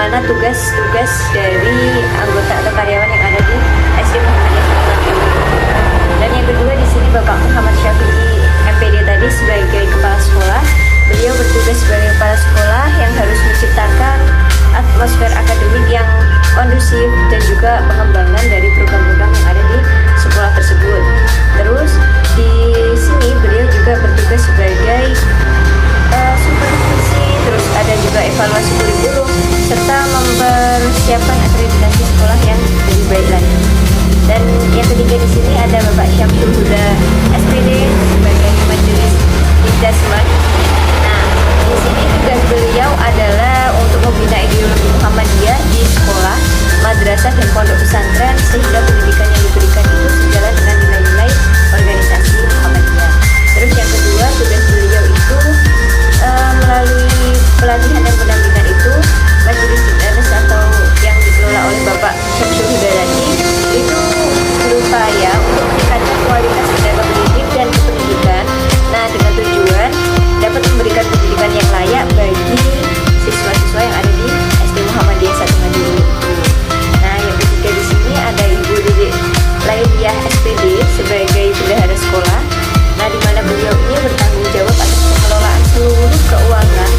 bagaimana tugas-tugas dari anggota atau karyawan yang ada di SD Muhammadiyah Satuan Dulu. Dan yang kedua di sini Bapak Muhammad Syafi'i MPD tadi sebagai kepala sekolah. Beliau bertugas sebagai kepala sekolah yang harus menciptakan atmosfer akademik yang kondusif dan juga pengembangan dari program-program yang ada di sekolah tersebut. Terus di sini beliau juga bertugas sebagai supervisi, terus ada juga evaluasi kurikulum serta mempersiapkan akreditasi sekolah yang lebih baik lagi. Dan yang ketiga di sini ada Bapak Syamsul Huda SPD sebagai majelis Dikdasman. Nah, di sini tugas beliau adalah untuk membina ideologi Muhammadiyah di sekolah, madrasah dan pondok pesantren sehingga pendidikan yang diberikan itu sejalan dengan nilai-nilai organisasi Muhammadiyah. Terus yang kedua tugas beliau itu melalui pelatihan dan pendampingan itu majelis Dikdanes atau yang dikelola oleh Bapak Syamsul Huda tadi itu berupaya untuk meningkatkan kualitas tenaga pendidik dan pendidikan. Nah, dengan tujuan dapat memberikan pendidikan yang layak bagi siswa-siswa yang ada di SD Muhammadiyah Satuan Dulu. Nah, yang ketiga di sini ada Ibu Didik Lailiah SPD sebagai bendahara sekolah. Nah, di mana beliau ini bertanggung jawab atas pengelolaan seluruh keuangan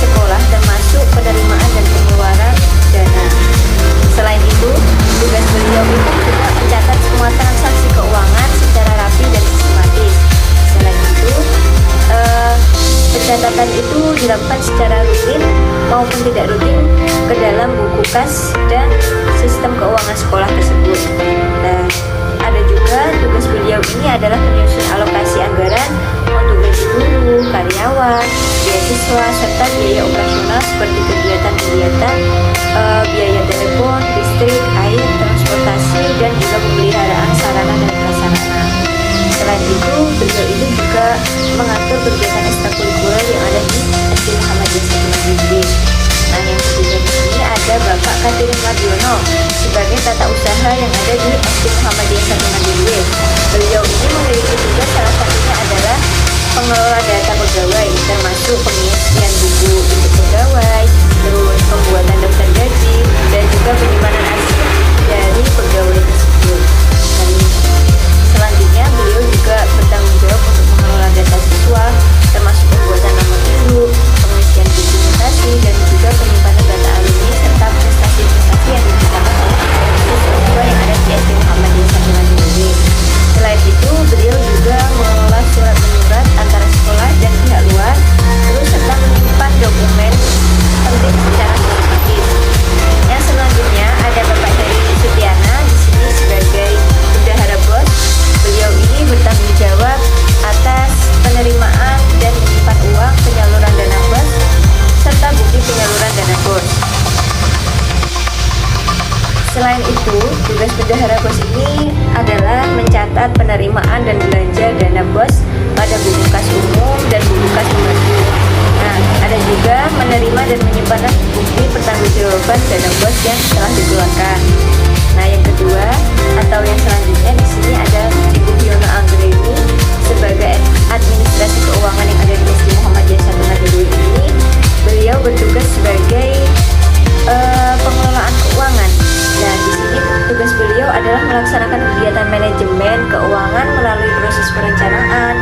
sekolah termasuk penerimaan dan pengeluaran dana. Selain itu, tugas beliau itu juga mencatat semua transaksi keuangan secara rapi dan sistematis. Selain itu, pencatatan itu dilakukan secara rutin maupun tidak rutin ke dalam buku kas dan sistem keuangan sekolah tersebut. Nah, ada juga tugas beliau ini adalah menyusun alokasi anggaran untuk gaji guru, karyawan, beasiswa, serta biaya operasional seperti kegiatan-kegiatan, biaya telepon, listrik, air, transportasi, dan juga pemeliharaan sarana dan prasarana. Selain itu, beliau ini juga mengatur kegiatan ekstrakurikuler yang ada di SD Muhammadiyah Satuan Dulu. Nah, yang ketiga di sini ada Bapak Kadirul Mardiono sebagai tata usaha yang ada di SD Muhammadiyah Satuan Dulu. Beliau ini memiliki tugas salah satunya adalah pengelola data pegawai, termasuk pengisian buku untuk pegawai, terus pembuatan daftar gaji, dan juga penyimpanan arsip dari pegawai tersebut. Dan selanjutnya beliau juga bertanggung jawab untuk mengelola data siswa, termasuk pembuatan nomor induk, pengisian buku mutasi, dan juga penyimpanan data alumni serta prestasi-prestasi yang dicatatkan oleh siswa yang ada di SD Muhammadiyah Satuan Dulu. Selain itu, beliau juga mengelola surat menyurat antara sekolah dan pihak luar, terus serta menyimpan dokumen penting secara sistematis. Yang selanjutnya ada Bapak Heri Sutiana di sini sebagai bendahara BOS. Beliau ini bertanggung jawab atas penerimaan dan menyimpan uang penyaluran dana BOS serta bukti penyaluran dana BOS. Selain itu, tugas bendahara BOS ini adalah mencatat penerimaan dan belanja dana BOS pada buku kas umum dan buku kas pembantu. Nah, ada juga menerima dan menyimpan bukti pertanggungjawaban dana BOS yang telah dikeluarkan. Nah, yang kedua atau yang selanjutnya di sini ada Ibu Fiona Anggreni sebagai administrasi keuangan yang ada di SD Muhammadiyah Satuan Dulu ini. Beliau bertugas sebagai pengelolaan keuangan. Nah, di sini tugas beliau adalah melaksanakan kegiatan manajemen keuangan melalui proses perencanaan,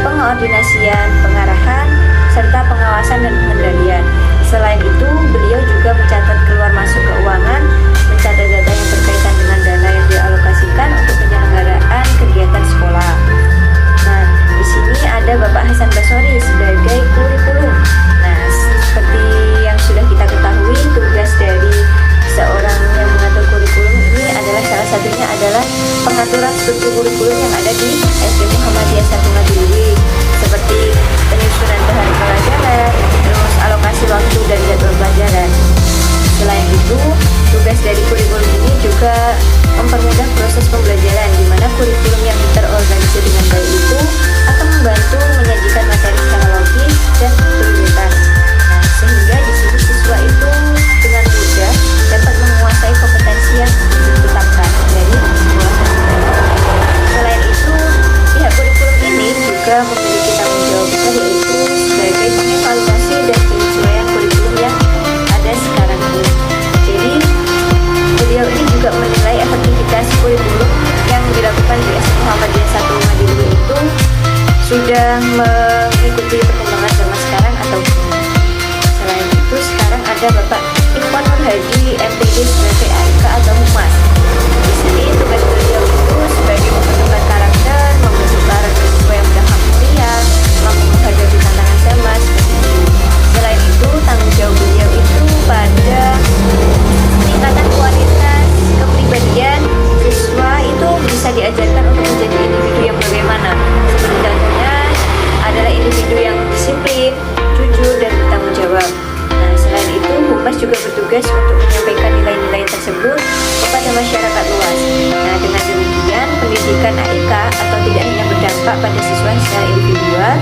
pengordinasian, pengarahan, serta pengawasan dan pengendalian. Selain itu, beliau juga mencatat keluar masuk keuangan, mencatat data yang berkaitan dengan dana yang dialokasikan untuk penyelenggaraan kegiatan sekolah. Nah, di sini ada Bapak Hasan Basori sebagai kurikulum. Nah, seperti yang sudah kita ketahui, tugas dari seorang yang mengatur kurikulum ini adalah salah satunya adalah pengaturan struktur kurikulum yang ada di SD Muhammadiyah Satuan Dulu, seperti penyusunan bahan pelajaran, terus alokasi waktu dan jadwal pelajaran. Selain itu, tugas dari kurikulum ini juga mempermudah proses pembelajaran, di mana kurikulum yang terorganisir dengan baik itu akan membantu menyajikan materi secara logis dan prioritas. Nah, sehingga di sini siswa itu dengan mudah dapat menguasai kompetensi yang ditetapkan dari sekolah tersebut. Selain itu, pihak kurikulum ini juga memiliki tanggung jawab besar, yaitu sebagai pengevaluasi dan penyesuaian kurikulum yang ada sekarang ini. sudah mengikuti perkembangan zaman sekarang atau belum. Selain itu sekarang ada Bapak Ikhwan Nur Hadi MPD sebagai AIK atau Humas. Di sini tugas beliau itu sebagai pembentukan karakter, membentuk karakter siswa yang mudah kuliah, mampu menghadapi tantangan zaman seperti itu. Selain itu tanggung jawab beliau itu pada peningkatan kualitas kepribadian siswa itu bisa diajarkan untuk menjadi individu yang bagaimana. Seperti contohnya adalah individu yang disiplin, jujur, dan bertanggung jawab. Nah, selain itu, Humas juga bertugas untuk menyampaikan nilai-nilai tersebut kepada masyarakat luas. Nah, dengan demikian, pendidikan AIK atau tidak hanya berdampak pada siswa secara individual,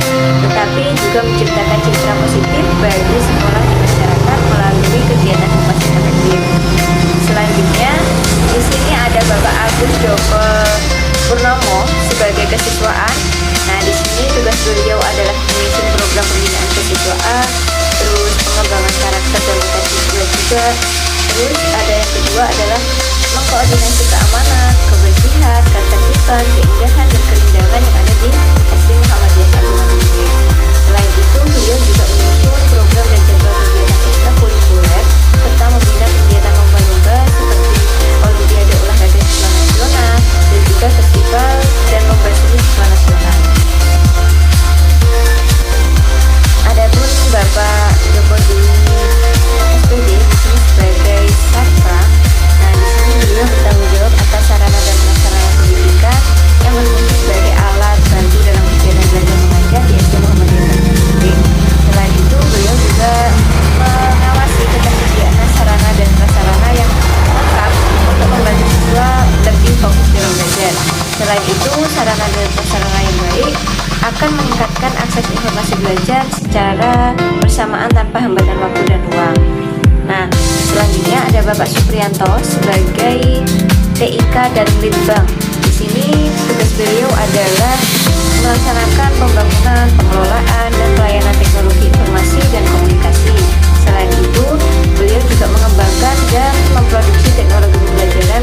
tetapi juga menciptakan citra positif bagi sekolah di masyarakat melalui kegiatan Humas yang efektif. Selanjutnya, di sini ada Bapak Agus Joko Purnomo sebagai kesiswaan. Nah, di sini tugas beliau adalah menyusun program pembinaan kesiswaan, terus pengembangan karakter dan mutu siswa juga. Terus ada yang kedua adalah mengkoordinasi keamanan, kebersihan, ketertiban, keindahan dan kerindangan yang ada di SD Muhammadiyah Satu. Selain itu, beliau juga menyusun program dan jadwal kegiatan ekstrakurikuler serta membina kegiatan lomba-lomba seperti Olimpiade Olahraga Siswa Nasional dan juga festival dan lomba seni siswa nasional. Adapun Bapak Joko Dwi SPD di sini sebagai Satpa. Nah, di sini beliau bertanggung jawab atas sarana dan prasarana pendidikan yang berfungsi sebagai alat bantu dalam kegiatan belajar mengajar di SD Muhammadiyah Satu. Selain itu, beliau juga mengawasi ketersediaan sarana dan prasarana yang lengkap untuk membantu siswa lebih fokus dalam belajar. Selain itu, sarana dan prasarana yang baik akan meningkatkan akses informasi belajar secara bersamaan tanpa hambatan waktu dan uang. Nah, selanjutnya ada Bapak Supriyanto sebagai TIK dan Litbang. Di sini tugas beliau adalah melaksanakan pembangunan, pengelolaan, dan pelayanan teknologi informasi dan komunikasi. Selain itu, beliau juga mengembangkan dan memproduksi teknologi pembelajaran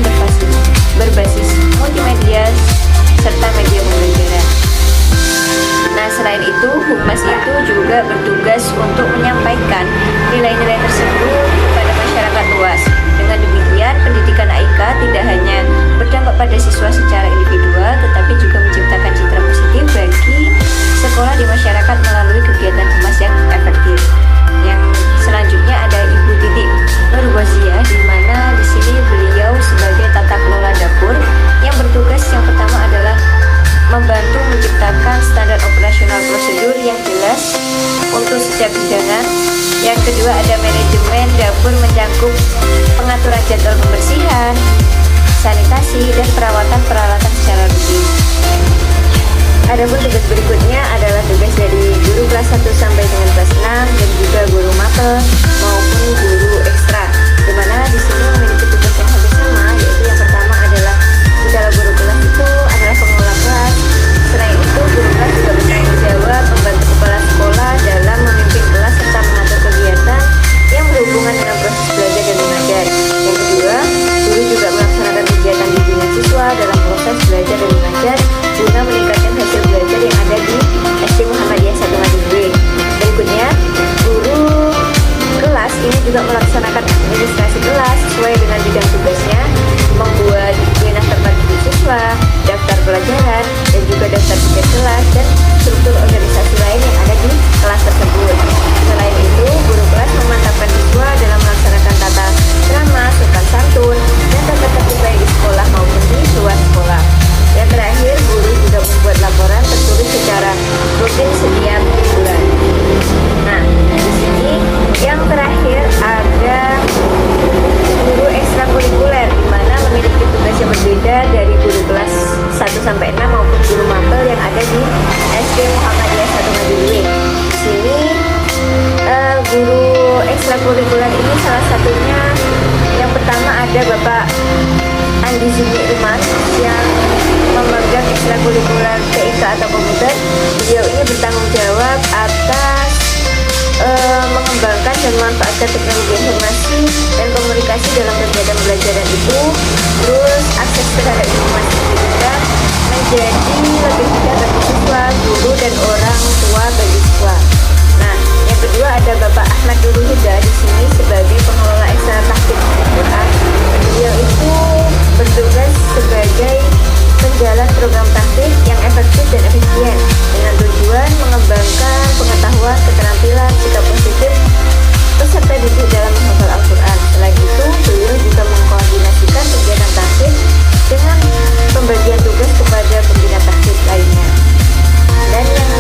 berbasis multimedia serta media pembelajaran. Nah, selain itu, Humas itu juga bertugas untuk menyampaikan nilai-nilai tersebut kepada masyarakat luas. Dengan demikian, pendidikan AIK tidak hanya berdampak pada siswa secara individual, tetapi juga menciptakan citra positif bagi sekolah di masyarakat melalui kegiatan Humas yang efektif. Yang selanjutnya ada Ibu Titi Nurwaziah, di mana di sini beliau sebagai tata kelola dapur yang bertugas yang pertama adalah membantu menciptakan standar operasional prosedur yang jelas untuk setiap hidangan. Yang kedua ada manajemen dapur mencakup pengaturan jadwal pembersihan, sanitasi, dan perawatan peralatan secara rutin. Adapun tugas berikutnya adalah tugas dari guru kelas 1 sampai dengan kelas 6 dan juga guru mapel maupun guru ekstra, di mana di sini memiliki tugas yang hampir sama, yaitu yang pertama adalah jika guru kelas itu adalah pengelola kelas. Selain itu, guru kelas juga bertanggung jawab membantu kepala sekolah dalam memimpin kelas serta mengatur kegiatan yang berhubungan dengan proses belajar dan mengajar. Yang kedua, guru juga melaksanakan kegiatan bimbingan siswa dalam proses belajar dan mengajar guna meningkatkan hasil belajar yang ada di SD Muhammadiyah Satu Madinwe. Berikutnya, guru kelas ini juga melaksanakan administrasi kelas sesuai dengan bidang tugasnya, membuat minat tempat duduk siswa, daftar pelajaran, dan juga daftar tiket kelas dan struktur organisasi lain yang ada di kelas tersebut. Selain itu, guru kelas memantapkan siswa dalam melaksanakan tata krama, sopan santun, dan tata tertib baik di sekolah maupun di luar sekolah. Yang terakhir, guru juga membuat laporan tertulis secara rutin setiap bulan. Nah, di sini yang terakhir ada guru ekstrakurikuler, di mana memiliki tugas yang berbeda dari guru kelas 1 sampai 6 maupun guru mapel yang ada di SD Muhammadiyah Satu Madinwe. Di sini guru ekstrakurikuler ini salah satunya yang pertama ada Bapak Andi Zumi Iman yang memegang ekstrakurikuler TIK atau komputer. Beliau ini bertanggung jawab atas mengembangkan dan memanfaatkan teknologi informasi dan komunikasi dalam kegiatan pembelajaran itu. Terus akses terhadap informasi pendidikan menjadi lebih mudah bagi siswa, guru, dan orang kedua ada Bapak Ahmad Nurul Huda di sini sebagai pengelola ekstra tahfidz Al-Quran. Beliau itu bertugas sebagai penjalan program tahfidz yang efektif dan efisien dengan tujuan mengembangkan pengetahuan, keterampilan, sikap positif peserta didik dalam menghafal Al-Quran. Selain itu, beliau juga mengkoordinasikan kegiatan tahfidz dengan pembagian tugas kepada pembina tahfidz lainnya. Dan yang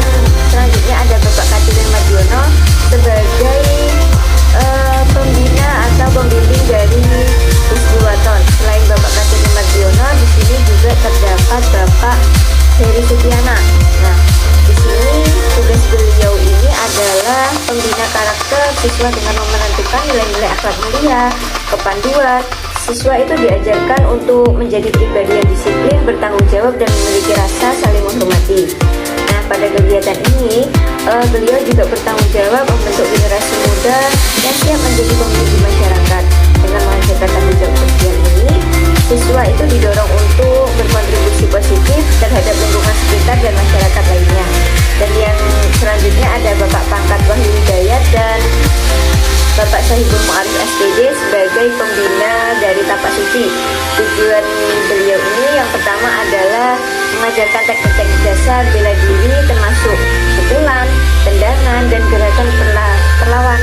selanjutnya ada Bapak Katilin Madiono sebagai pembina atau pembimbing dari Husnul Waton. Selain Bapak Katilin Madiono, di sini juga terdapat Bapak Heri Supiana. Nah, di sini tugas beliau ini adalah pembina karakter siswa dengan menentukan nilai-nilai akhlak mulia, kepanduan. Siswa itu diajarkan untuk menjadi pribadi yang disiplin, bertanggung jawab, dan memiliki rasa saling menghormati. Nah, pada kegiatan ini, beliau juga bertanggung jawab membentuk generasi muda yang siap menjadi pemimpin masyarakat. Dengan mengajarkan tanggung jawab sosial ini, siswa itu didorong untuk berkontribusi positif terhadap lingkungan sekitar dan masyarakat lainnya. Dan yang selanjutnya ada Bapak Pangkat Wahyu Hidayat dan Bapak Sahibul Mu'arif SPD sebagai pembina dari Tapak Suci. Tujuan beliau ini yang pertama adalah mengajarkan teknik-teknik dasar bela diri termasuk pukulan, tendangan, dan gerakan perlawanan